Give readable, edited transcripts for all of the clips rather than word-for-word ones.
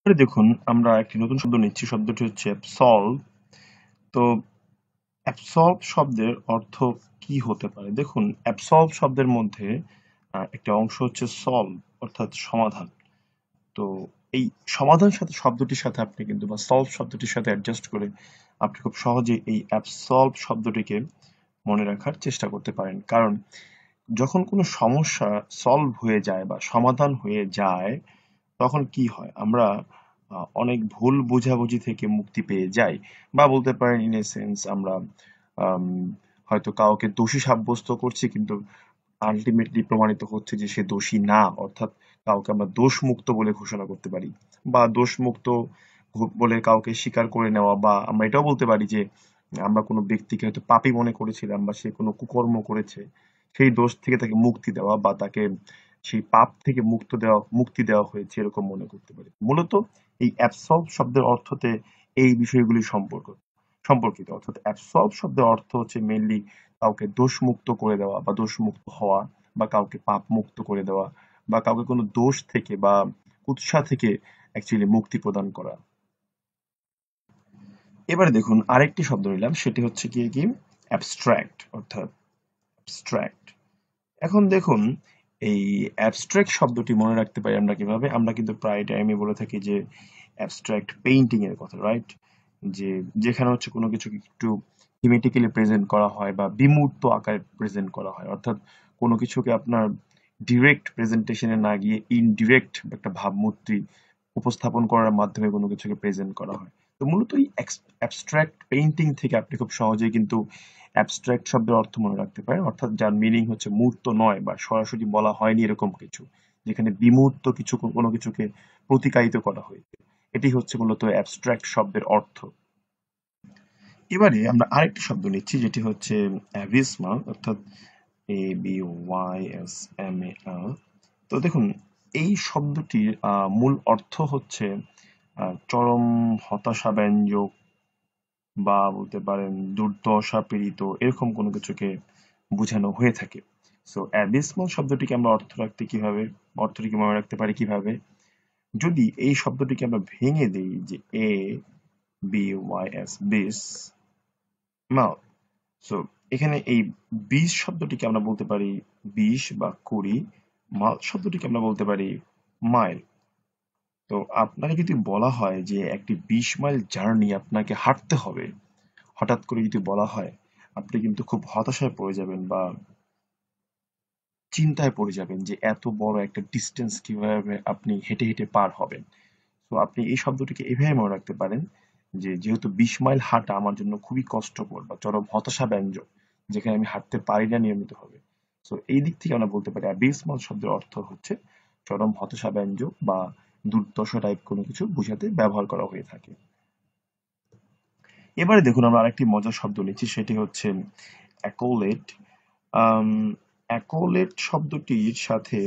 এবারে দেখুন আমরা একটি নতুন শব্দ নিচ্ছি। শব্দটি হচ্ছে অ্যাবসলভ। তো অ্যাবসলভ শব্দের অর্থ কি হতে পারে? দেখুন, অ্যাবসলভ শব্দের মধ্যে একটা অংশ হচ্ছে সলভ, অর্থাৎ সমাধান। তো এই সমাধান সাথে শব্দটির সাথে আপনি কিন্তু বা সলভ শব্দটির সাথে অ্যাডজাস্ট করে আপনি খুব সহজে এই অ্যাবসলভ শব্দটিকে মনে রাখার চেষ্টা করতে পারেন। কারণ যখন কোনো সমস্যা সলভ হয়ে যায় বা সমাধান হয়ে যায়, তখন কি হয়? আমরা অনেক ভুল বোঝাবুঝি থেকে মুক্তি পেয়ে যাই। বা বলতে পারেন ইন এ সেন্স আমরা আম হয়তো কাউকে দোষী সাব্যস্ত করছি, কিন্তু আল্টিমেটলি প্রমাণিত হচ্ছে যে সে দোষী না। অর্থাৎ কাউকে আমরা দোষমুক্ত বলে ঘোষণা করতে পারি। বা দোষমুক্ত বলে কাউকে স্বীকার করে নেওয়া, বা আমরা এটাও বলতে পারি যে আমরা কোনো ব্যক্তিকে হয়তো পাপী মনে করেছিলাম বা সে কোনো কুকর্ম করেছে, সেই দোষ থেকে তাকে মুক্তি দেওয়া বা তাকে সেই পাপ থেকে মুক্তি দেওয়া হয়েছে এরকম মনে করতে পারি। মূলত এই অ্যাবসলভ শব্দের অর্থতে এই বিষয়গুলি সম্পর্কিত। অর্থাৎ অ্যাবসলভ শব্দের অর্থ হচ্ছে মেইনলি কাউকে দোষমুক্ত করে দেওয়া বা দোষমুক্ত হওয়া, বা কাউকে পাপ মুক্ত করে দেওয়া, বা কাউকে কোনো দোষ থেকে বা কুৎসা থেকে অ্যাকচুয়ালি মুক্তি প্রদান করা। এবারে দেখুন আরেকটি শব্দ নিলাম, সেটি হচ্ছে কি অ্যাবস্ট্রাক্ট, অর্থাৎ অ্যাবস্ট্রাক্ট। এখন দেখুন, এই অ্যাবস্ট্রাক্ট শব্দটি মনে রাখতে পারি আমরা কিভাবে? আমরা কিন্তু প্রায় টাইমে বলে থাকি যে অ্যাবস্ট্রাক্ট পেইন্টিং এর কথা, রাইট? যে যেখানে হচ্ছে কোনো কিছুকে একটু থিমেটিক্যালি প্রেজেন্ট করা হয় বা বিমূর্ত আকারে প্রেজেন্ট করা হয়। অর্থাৎ কোনো কিছুকে আপনার ডিরেক্ট প্রেজেন্টেশনে না গিয়ে ইনডিরেক্ট একটা ভাবমূর্তি উপস্থাপন করার মাধ্যমে কোনো কিছুকে প্রেজেন্ট করা হয়। তো মূলত এই অ্যাবস্ট্রাক্ট পেইন্টিং থেকে আপনি খুব সহজেই কিন্তু অ্যাবস্ট্রাক্ট শব্দের অর্থ মনে রাখতে পারেন। অর্থাৎ যার মিনিং হচ্ছে মূর্ত নয় বা সরাসরি বলা হয়নি এরকম কিছু, যেখানে বিমূর্ত কিছু কোনো কিছুকে প্রতিকায়িত করা হয়েছে। এটি হচ্ছে মূলত অ্যাবস্ট্রাক্ট শব্দের অর্থ। এবারে আমরা আরেকটি শব্দ নিচ্ছি, যেটি হচ্ছে অ্যাবিসমাল, অর্থাৎ ABYSMAL। তো দেখুন, এই শব্দটির মূল অর্থ হচ্ছে চরম হতাশাব্যঞ্জক, বা বলতে পারেন দুর্দশা পীড়িত, এরকম কোনো কিছুকে বোঝানো হয়ে থাকে। সো অ্যাবিসমাল শব্দটিকে আমরা অর্থটিকে মনে রাখতে পারি কিভাবে? যদি এই শব্দটিকে আমরা ভেঙে দিই, যে ABYS, বিস, মাল। সো এখানে এই 20 শব্দটিকে আমরা বলতে পারি 20 বা 20। মাইল শব্দটিকে আমরা বলতে পারি মাইল। তো আপনাকে যদি বলা হয় যে একটি 20 মাইল জার্নি আপনাকে হাঁটতে হবে, হঠাৎ করে যদি বলা হয়, আপনি কিন্তু খুব হতাশায় পড়ে যাবেন বা চিন্তায় পড়ে যাবেন যে এত বড় একটা ডিস্টেন্স কিভাবে আপনি হেঁটে হেঁটে পার হবেন। তো আপনি এই শব্দটিকে এভাবে মনে রাখতে পারেন যে যেহেতু 20 মাইল হাঁটা আমার জন্য খুবই কষ্টকর বা চরম হতাশা ব্যঞ্জক, যেখানে আমি হাঁটতে পারি না নিয়মিতভাবে। সো এই দিক থেকে আমরা বলতে পারি অ্যাবিসমাল শব্দের অর্থ হচ্ছে চরম হতাশা ব্যঞ্জক বা দুর্দশা টাইপ কোনো কিছু বোঝাতে ব্যবহার করা হয়ে থাকে। এবারে দেখুন আমরা আরেকটি মজার শব্দ নিচ্ছি, সেটি হচ্ছে অ্যাকোলেট। অ্যাকোলেট শব্দটির সাথে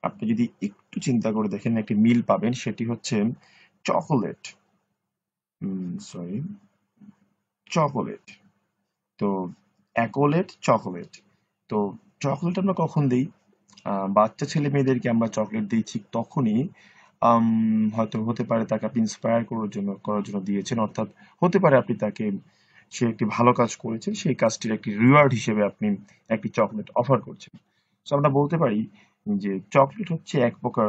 আপনি যদি একটু চিন্তা করে দেখেন, একটি মিল পাবেন, সেটি হচ্ছে চকোলেট। Sorry, chocolate. তো অ্যাকোলেট, চকোলেট। তো চকোলেট আমরা কখন দিই? বাচ্চা ছেলে মেয়েদেরকে আমরা চকলেট দিই ঠিক তখনই, আম, হয়তো হতে পারে তাকে আপনি ইন্সপায়ার করার জন্য দিয়েছেন। অর্থাৎ হতে পারে আপনি তাকে, সে একটি ভালো কাজ করেছে, সেই কাজটির একটি রিওয়ার্ড হিসেবে আপনি একটি চকলেট অফার করছেন। তো আমরা বলতে পারি যে চকলেট হচ্ছে এক প্রকার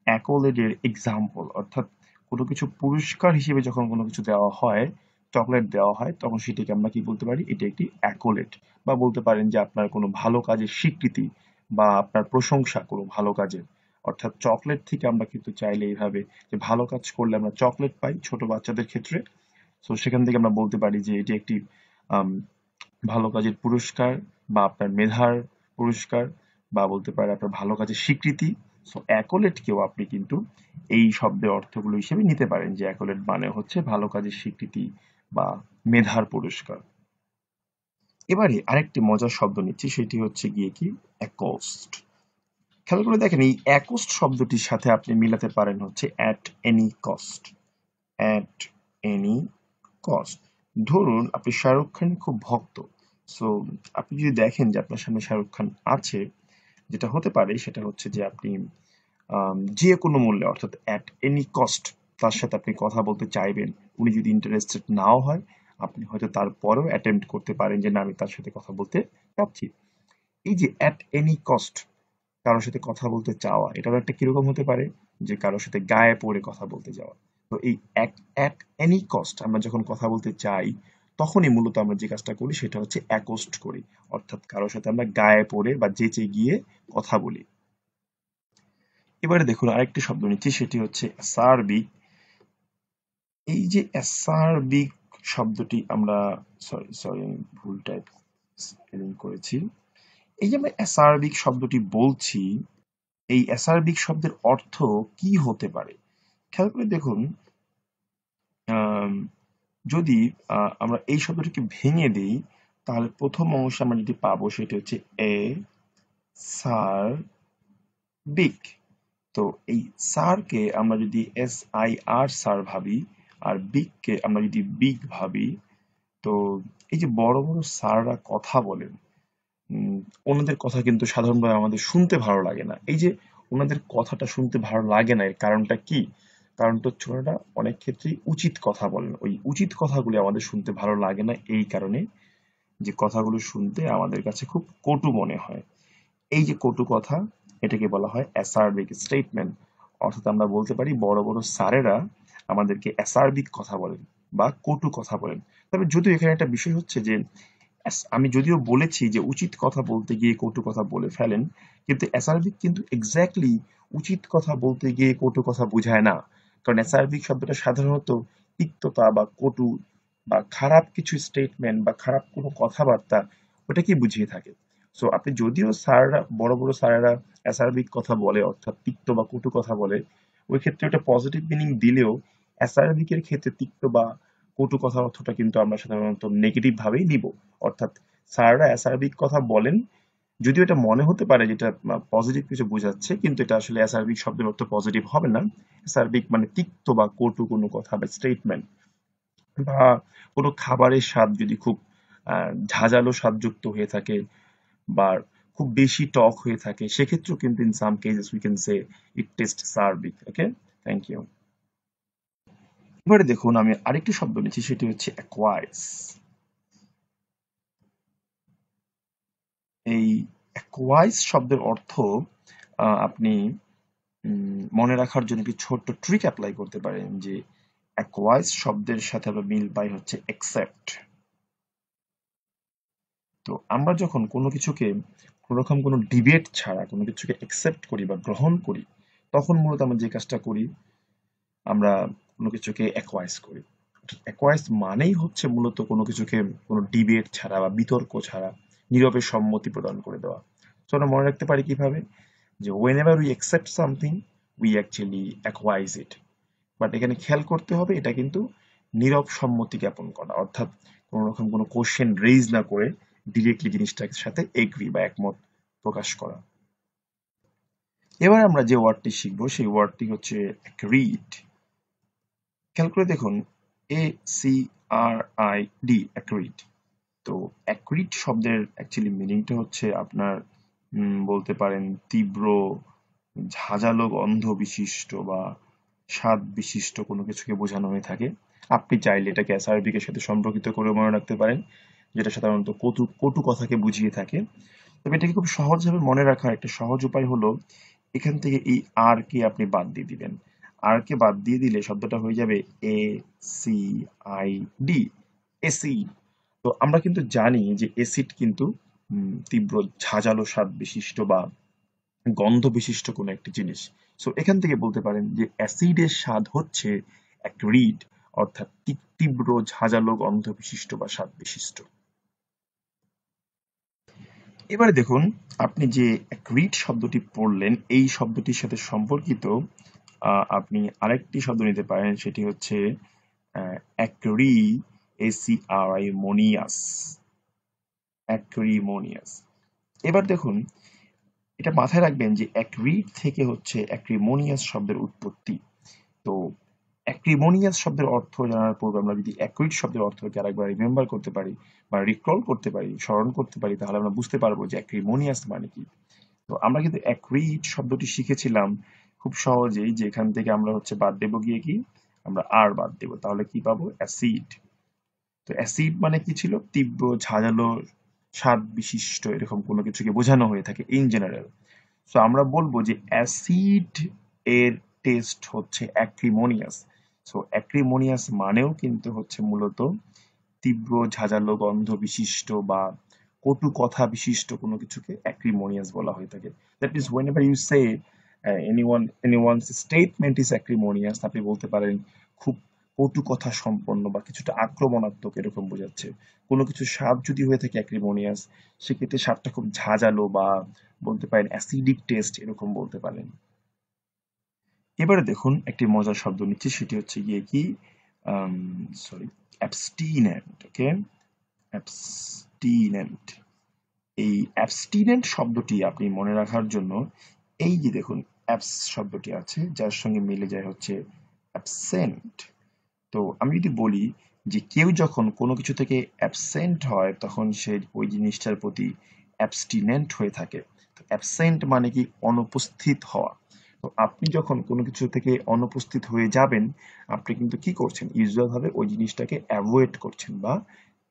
অ্যাকোলেডের এক্সাম্পল। অর্থাৎ কোনো কিছু পুরস্কার হিসেবে যখন কোনো কিছু দেওয়া হয়, চকলেট দেওয়া হয়, তখন সেটাকে আমরা কি বলতে পারি? এটা একটি অ্যাকোলেট। বা বলতে পারেন যে আপনার কোনো ভালো কাজের স্বীকৃতি বা আপনার প্রশংসা কোনো ভালো কাজের। অর্থাৎ চকলেট থেকে আমরা কিন্তু চাইলে এইভাবে, যে ভালো কাজ করলে আমরা চকলেট পাই ছোট বাচ্চাদের ক্ষেত্রে। তো সেখান থেকে আমরা বলতে পারি যে এটি একটি আম, ভালো কাজের পুরস্কার বা আপনার মেধার পুরস্কার, বা বলতে পারে আপনার ভালো কাজের স্বীকৃতি। সো অ্যাকোলেটকেও আপনি কিন্তু এই শব্দের অর্থগুলো হিসেবে নিতে পারেন, যে অ্যাকোলেট মানে হচ্ছে ভালো কাজের স্বীকৃতি বা মেধার পুরস্কার। এবারে আরেকটি মজার শব্দ নিচ্ছি, সেটি হচ্ছে গিয়ে কি অ্যাকোস্ট। খেয়াল করে দেখেন, এই অ্যাকোস্ট শব্দটির সাথে আপনি মিলাতে পারেন হচ্ছে at any cost. At any cost. ধরুন আপনি শাহরুখ খানের খুব ভক্ত। সো আপনি যদি দেখেন যে আপনার সামনে শাহরুখ খান আছে, যেটা হতে পারে সেটা হচ্ছে যে আপনি যে কোনো মূল্যে, অর্থাৎ অ্যাট এনি কস্ট তার সাথে আপনি কথা বলতে চাইবেন, উনি যদি ইন্টারেস্টেড নাও হয়, আপনি হয়তো তারপরেও অ্যাটেম্প্ট করতে পারেন যে না, আমি তার সাথে কথা বলতে চাচ্ছি। এই যে অ্যাট এনি কস্ট কারোর সাথে কথা বলতে চাওয়া, এটাও একটা কিরকম হতে পারে, যে কারোর সাথে গায়ে পড়ে কথা বলতে যাওয়া। তো এই অ্যাট এনি কস্ট আমরা যখন কথা বলতে চাই, তখনই মূলত আমরা যে কাজটা করি সেটা হচ্ছে অ্যাকোস্ট করি, অর্থাৎ কারোর সাথে আমরা গায়ে পড়ে বা যেচে গিয়ে কথা বলি। এবারে দেখুন আরেকটি শব্দ নিচ্ছি, সেটি হচ্ছে অ্যাসারবিক। এই যে অ্যাসারবিক শব্দটি আমরা, সরি সরি ভুল টাইপ স্পেলিং করেছি। এই যে আমরা অ্যাসারবিক শব্দটি বলছি, এই অ্যাসারবিক শব্দের অর্থ কি হতে পারে? খেয়াল করে দেখুন, আম, যদি আমরা এই শব্দটিকে ভেঙে দিই, তাহলে প্রথম অংশে আমরা যেটি পাবো সেটি হচ্ছে এ সার বিক। তো এই সারকে আমরা যদি SIR সার ভাবি, আর বিগকে আমরা যদি বিগ ভাবি, তো এই যে বড় বড় স্যাররা কথা বলেন, উম, ওনাদের কথা কিন্তু সাধারণভাবে আমাদের শুনতে ভালো লাগে না। এই যে ওনাদের কথাটা শুনতে ভালো লাগে না, এর কারণটা কি? কারণটা হচ্ছে ওনারা অনেক ক্ষেত্রেই উচিত কথা বলেন। ওই উচিত কথাগুলি আমাদের শুনতে ভালো লাগে না এই কারণে যে কথাগুলো শুনতে আমাদের কাছে খুব কটু মনে হয়। এই যে কটু কথা, এটাকে বলা হয় অ্যাসারবিক স্টেটমেন্ট। অর্থাৎ আমরা বলতে পারি বড় বড় স্যারেরা আমাদেরকে অ্যাসারবিক কথা বলেন বা কটু কথা বলেন। তবে যদিও এখানে একটা বিষয় হচ্ছে যে আমি যদিও বলেছি যে উচিত কথা বলতে গিয়ে কটু কথা বলে ফেলেন, কিন্তু অ্যাসারবিক কিন্তু এক্স্যাক্টলি উচিত কথা বলতে গিয়ে কটু কথা বোঝায় না। কারণ অ্যাসারবিক শব্দটা সাধারণত তিক্ততা বা কটু বা খারাপ কিছু স্টেটমেন্ট বা খারাপ কোনো কথাবার্তা, ওটাকেই বুঝিয়ে থাকে। সো আপনি যদিও স্যাররা, বড় বড় স্যারেরা অ্যাসারবিক কথা বলে, অর্থাৎ তিক্ত বা কটু কথা বলে, ওই ক্ষেত্রে ওটা পজিটিভ মিনিং দিলেও অ্যাসারবিকের ক্ষেত্রে তিক্ত বা কটু কথা অর্থটা কিন্তু আমরা সাধারণত নেগেটিভ ভাবেই নিব। অর্থাৎ স্যাররা অ্যাসারবিক কথা বলেন, যদিও এটা মনে হতে পারে যেটা পজিটিভ কিছু বোঝাচ্ছে, কিন্তু এটা আসলে অ্যাসারবিক শব্দের অর্থ পজিটিভ হবে না। অ্যাসারবিক মানে তিক্ত বা কটু কোনো কথা বা স্টেটমেন্ট, বা কোনো খাবারের স্বাদ যদি খুব ঝাঁঝালো স্বাদযুক্ত হয়ে থাকে বা খুব বেশি টক হয়ে থাকে, সেক্ষেত্রেও কিন্তু in some cases we can say it test সার্বিক। ওকে, থ্যাংক ইউ। এবারে দেখুন আমি আরেকটি শব্দ নিচ্ছি, সেটি হচ্ছে অ্যাকোয়াইজ। এই অ্যাকোয়াইজ শব্দের অর্থ আপনি মনে রাখার জন্য একটি ছোট্ট ট্রিক অ্যাপ্লাই করতে পারেন, যে অ্যাকোয়াইজ শব্দের সাথে আমরা মিল পাই হচ্ছে অ্যাকসেপ্ট। তো আমরা যখন কোনো কিছুকে কোনোরকম কোনো ডিবেট ছাড়া কোনো কিছুকে অ্যাকসেপ্ট করি বা গ্রহণ করি, তখন মূলত আমরা যে কাজটা করি, আমরা কোনো কিছুকে অ্যাকোয়াইজ করি। অ্যাকোয়াইজ মানেই হচ্ছে মূলত কোনো কিছুকে কোনো ডিবেট ছাড়া বা বিতর্ক ছাড়া নীরবে সম্মতি প্রদান করে দেওয়া। তো আমরা মনে রাখতে পারি কিভাবে, যে whenever we accept something we actually acquire it। But এখানে খেয়াল করতে হবে, এটা কিন্তু নীরব সম্মতি জ্ঞাপন করা, অর্থাৎ কোনো রকম কোনো কোশ্চেন রেইজ না করে ডিরেক্টলি জিনিসটার সাথে এগ্রি বা একমত প্রকাশ করা। এবার আমরা যে ওয়ার্ডটি শিখবো সেই ওয়ার্ডটি হচ্ছে অ্যাগ্রিড। খেয়াল করে দেখুন, ACRID, অ্যাগ্রিড। তো অ্যাগ্রিড শব্দের অ্যাকচুয়ালি মিনিংটা হচ্ছে আপনার বলতে পারেন তীব্র ঝাঁঝালো গন্ধ বিশিষ্ট বা স্বাদ বিশিষ্ট কোনো কিছুকে বোঝানো হয়ে থাকে। আপনি চাইলে এটাকে অ্যাসারবিকের সাথে সম্পর্কিত করে মনে রাখতে পারেন, যেটা সাধারণত কটু কটু কথাকে বুঝিয়ে থাকে। তবে এটাকে খুব সহজভাবে মনে রাখার একটা সহজ উপায় হলো, এখান থেকে এই আর কে আপনি বাদ দিয়ে দিবেন। আর কে বাদ দিয়ে দিলে শব্দটা হয়ে যাবে ACID, অ্যাসিড। তো আমরা কিন্তু জানি যে অ্যাসিড কিন্তু তীব্র ঝাঁঝালো স্বাদ বিশিষ্ট বা গন্ধ বিশিষ্ট কোনো একটি জিনিস। সো এখান থেকে বলতে পারেন যে অ্যাসিডের স্বাদ হচ্ছে অ্যাক্রিড, অর্থাৎ তীব্র ঝাঁঝালো গন্ধ বিশিষ্ট বা স্বাদ বিশিষ্ট। এবারে দেখুন, আপনি যে অ্যাক্রিড শব্দটি পড়লেন, এই শব্দটির সাথে সম্পর্কিত আপনি আরেকটি শব্দ নিতে পারেন, সেটি হচ্ছে অ্যাক্রি, ACRIMONIOUS, অ্যাক্রিমোনিয়াস। এবার দেখুন, এটা মাথায় রাখবেন যে অ্যাক্রিড থেকে হচ্ছে অ্যাক্রিমোনিয়াস শব্দের উৎপত্তি। তো অ্যাক্রিমোনিয়াস শব্দের অর্থ জানার পূর্বে আমরা যদি অ্যাক্রিড শব্দের অর্থকে আরেকবার রিমেম্বার করতে পারি বা রিকল করতে পারি, স্মরণ করতে পারি, তাহলে আমরা বুঝতে পারবো যে অ্যাক্রিমোনিয়াস মানে কি। তো আমরা কিন্তু অ্যাক্রিড শব্দটি শিখেছিলাম খুব সহজেই, যে এখান থেকে আমরা হচ্ছে বাদ দেবো গিয়ে কি আমরা আর বাদ দেব, তাহলে কি পাবো? অ্যাসিড। তো অ্যাসিড মানে কি ছিল? তীব্র, ঝাঁঝালো, স্বাদ বিশিষ্ট এরকম কোনো কিছুকে বোঝানো হয়ে থাকে ইন জেনারেল। সো আমরা বলবো যে অ্যাসিড এর টেস্ট হচ্ছে অ্যাক্রিমোনিয়াস। সো অ্যাক্রিমোনিয়াস মানেও কিন্তু হচ্ছে মূলত তীব্র, ঝাঁঝালো গন্ধ বিশিষ্ট বা কটু কথা বিশিষ্ট কোনো কিছুকে অ্যাক্রিমোনিয়াস বলা হয়ে থাকে। That means whenever you say anyone's statement is acrimonious, আপনি বলতে পারেন খুব কটু কথা সম্পন্ন বা কিছুটা আক্রমণাত্মক এরকম বোঝাচ্ছে। কোনো কিছু স্বাদ যদি হয়ে থাকে অ্যাক্রিমোনিয়াস, সেক্ষেত্রে স্বাদটা খুব ঝাঁঝালো বা বলতে পারেন অ্যাসিডিক টেস্ট এরকম বলতে পারেন। এবারে দেখুন একটি মজার শব্দ নিচ্ছি, সেটি হচ্ছে গিয়ে কি সরি অ্যাবস্টিনেন্ট। ওকে, অ্যাবস্টিনেন্ট। এই অ্যাবস্টিনেন্ট শব্দটি আপনি মনে রাখার জন্য এই যে দেখুন অ্যাবস শব্দটি আছে যার সঙ্গে মিলে যায় হচ্ছে অ্যাবসেন্ট। তো আমি যদি বলি যে কেউ যখন কোনো কিছু থেকে অ্যাবসেন্ট হয় তখন সে ওই জিনিসটার প্রতি অ্যাবস্টিনেন্ট হয়ে থাকে। তো অ্যাবসেন্ট মানে কি? অনুপস্থিত হওয়া। তো আপনি যখন কোনো কিছু থেকে অনুপস্থিত হয়ে যাবেন, আপনি কিন্তু কি করছেন? ইউজুয়াল ভাবে ওই জিনিসটাকে অ্যাভয়েড করছেন বা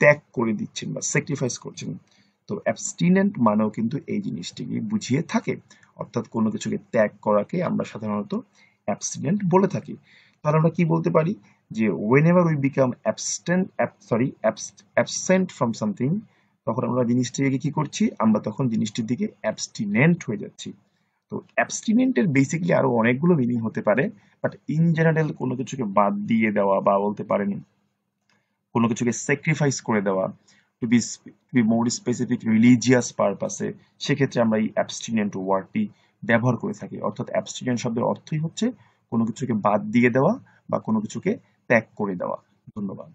ত্যাগ করে দিচ্ছেন বা স্যাক্রিফাইস করছেন। তো অ্যাবস্টিনেন্ট মানেও কিন্তু এই জিনিসটিকে বুঝিয়ে থাকে, অর্থাৎ কোনো কিছুকে ত্যাগ করাকে আমরা সাধারণত অ্যাবস্টিনেন্ট বলে থাকি। তাহলে আমরা কি বলতে পারি? যে whenever we become absent from something, তখন আমরা জিনিসটিকে কি করছি? আমরা তখন জিনিসটির দিকে অ্যাবস্টিনেন্ট হয়ে যাচ্ছি। তো অ্যাবস্টিনেন্টের বেসিক্যালি আরো অনেকগুলো মিনিং হতে পারে, বাট ইন জেনারেল কোনো কিছুকে বাদ দিয়ে দেওয়া বা বলতে পারেন কোনো কিছুকে স্যাক্রিফাইস করে দেওয়া, to be more specific religious পারপাসে, সেক্ষেত্রে আমরা এই অ্যাবস্টিনেন্ট ওয়ার্ডটি ব্যবহার করে থাকি। অর্থাৎ অ্যাবস্টিনেন্ট শব্দের অর্থই হচ্ছে কোনো কিছুকে বাদ দিয়ে দেওয়া বা কোনো কিছুকে ত্যাগ করে দেওয়া। ধন্যবাদ।